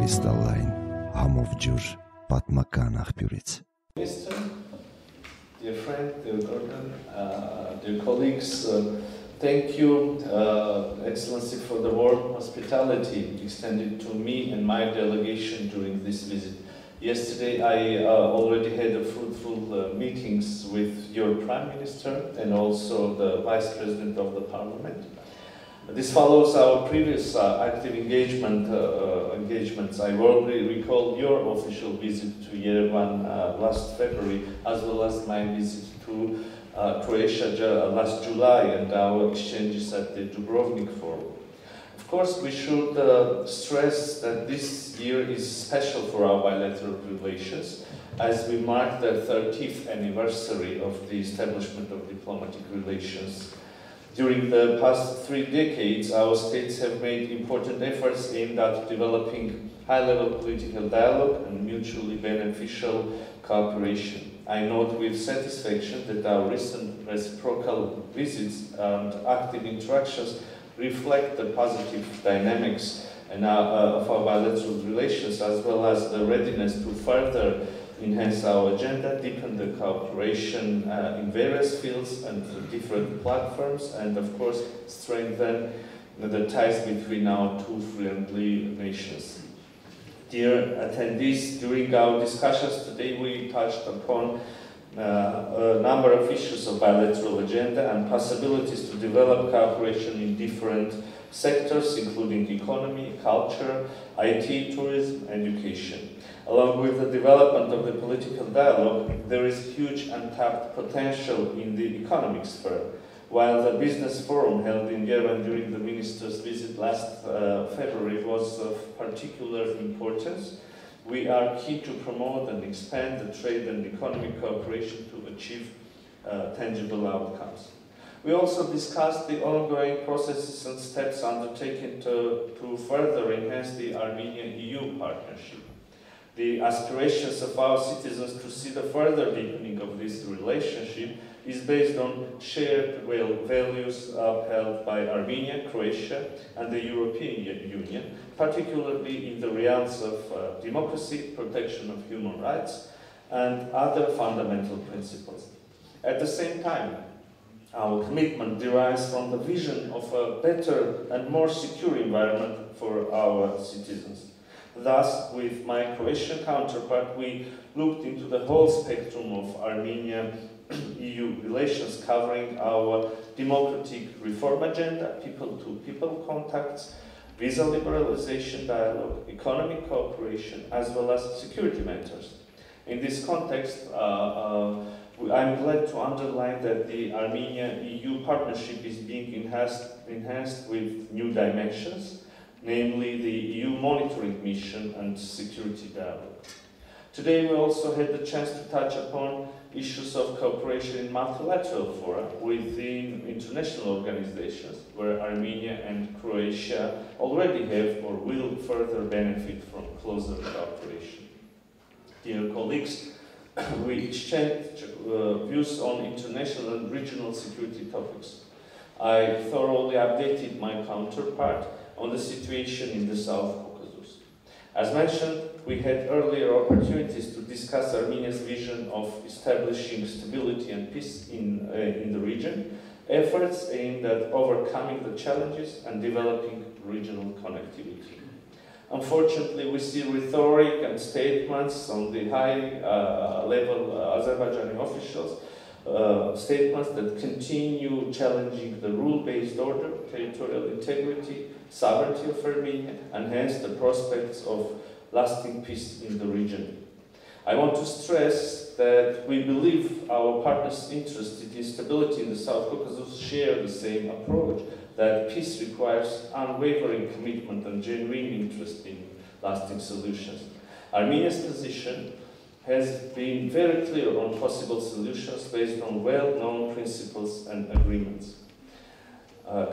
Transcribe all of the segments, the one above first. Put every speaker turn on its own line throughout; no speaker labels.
Քրիստալային համով ջուր պատմական աղբյուրից.
Dear friend, dear Gordon, dear colleagues, thank you, Excellency, for the warm hospitality extended to me and my delegation during this visit. Yesterday, I already had a fruitful meetings with your Prime Minister and also the Vice President of the Parliament. This follows our previous active engagements. I warmly recall your official visit to Yerevan last February, as well as my visit to Croatia last July and our exchanges at the Dubrovnik Forum. Of course, we should stress that this year is special for our bilateral relations, as we mark the 30th anniversary of the establishment of diplomatic relations. During the past 3 decades, our states have made important efforts aimed at developing high-level political dialogue and mutually beneficial cooperation. I note with satisfaction that our recent reciprocal visits and active interactions reflect the positive dynamics of our bilateral relations, as well as the readiness to further enhance our agenda, deepen the cooperation in various fields and different platforms, and of course strengthen the ties between our two friendly nations. Dear attendees, during our discussions today we touched upon a number of issues of bilateral agenda and possibilities to develop cooperation in different sectors, including economy, culture, IT, tourism, education. Along with the development of the political dialogue, there is huge untapped potential in the economic sphere. While the business forum held in Yerevan during the ministers' visit last February was of particular importance, we are keen to promote and expand the trade and economic cooperation to achieve tangible outcomes. We also discussed the ongoing processes and steps undertaken to further enhance the Armenia-EU partnership. The aspirations of our citizens to see the further deepening of this relationship is based on shared values upheld by Armenia, Croatia, and the European Union, particularly in the realms of democracy, protection of human rights, and other fundamental principles. At the same time, our commitment derives from the vision of a better and more secure environment for our citizens. Thus, with my Croatian counterpart, we looked into the whole spectrum of Armenia-EU relations, covering our democratic reform agenda, people-to-people contacts, visa liberalization dialogue, economic cooperation, as well as security matters. In this context, I'm glad to underline that the Armenia-EU partnership is being enhanced with new dimensions, namely the EU monitoring mission and security dialogue. Today we also had the chance to touch upon issues of cooperation in multilateral fora within international organizations, where Armenia and Croatia already have or will further benefit from closer cooperation. Dear colleagues, we exchanged views on international and regional security topics. I thoroughly updated my counterpart on the situation in the South Caucasus. As mentioned, we had earlier opportunities to discuss Armenia's vision of establishing stability and peace in the region, efforts aimed at overcoming the challenges and developing regional connectivity. Unfortunately, we see rhetoric and statements on the high-level Azerbaijani officials, statements that continue challenging the rule-based order, territorial integrity, sovereignty of Armenia, and hence the prospects of lasting peace in the region. I want to stress that we believe our partners interested in stability in the South Caucasus share the same approach, that peace requires unwavering commitment and genuine interest in lasting solutions. Armenia's position has been very clear on possible solutions based on well-known principles and agreements.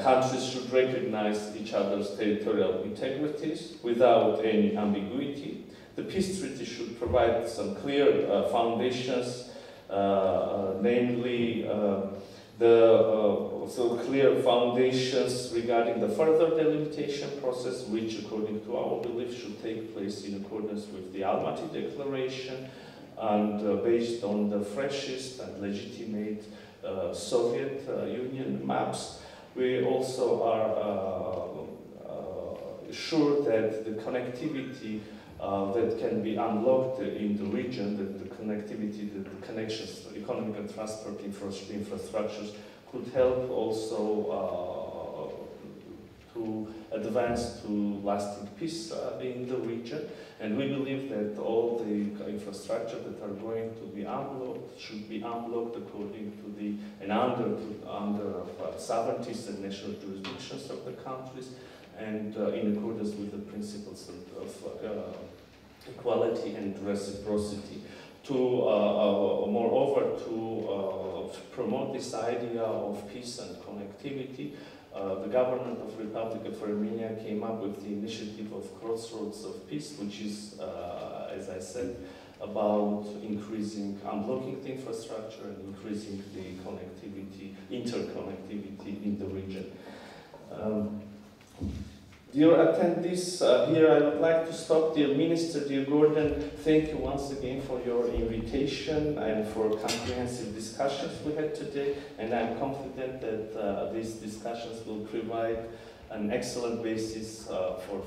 Countries should recognize each other's territorial integrities without any ambiguity. The peace treaty should provide some clear foundations, namely So clear foundations regarding the further delimitation process, which according to our belief should take place in accordance with the Almaty Declaration and based on the freshest and legitimate Soviet Union maps. We also are sure that the connectivity that can be unlocked in the region, that the connectivity, the connections, the economic and transport infrastructures could help also to advance to lasting peace in the region. And we believe that all the infrastructure that are going to be unlocked should be unlocked according to the and under sovereignties and national jurisdictions of the countries, and in accordance with the principles of equality and reciprocity. To moreover, to promote this idea of peace and connectivity, the government of Republic of Armenia came up with the initiative of Crossroads of Peace, which is, as I said, about unblocking the infrastructure and increasing the connectivity, interconnectivity in the region. Dear attendees, here I would like to stop. Dear Minister, dear Gordon, thank you once again for your invitation and for comprehensive discussions we had today. And I'm confident that these discussions will provide an excellent basis for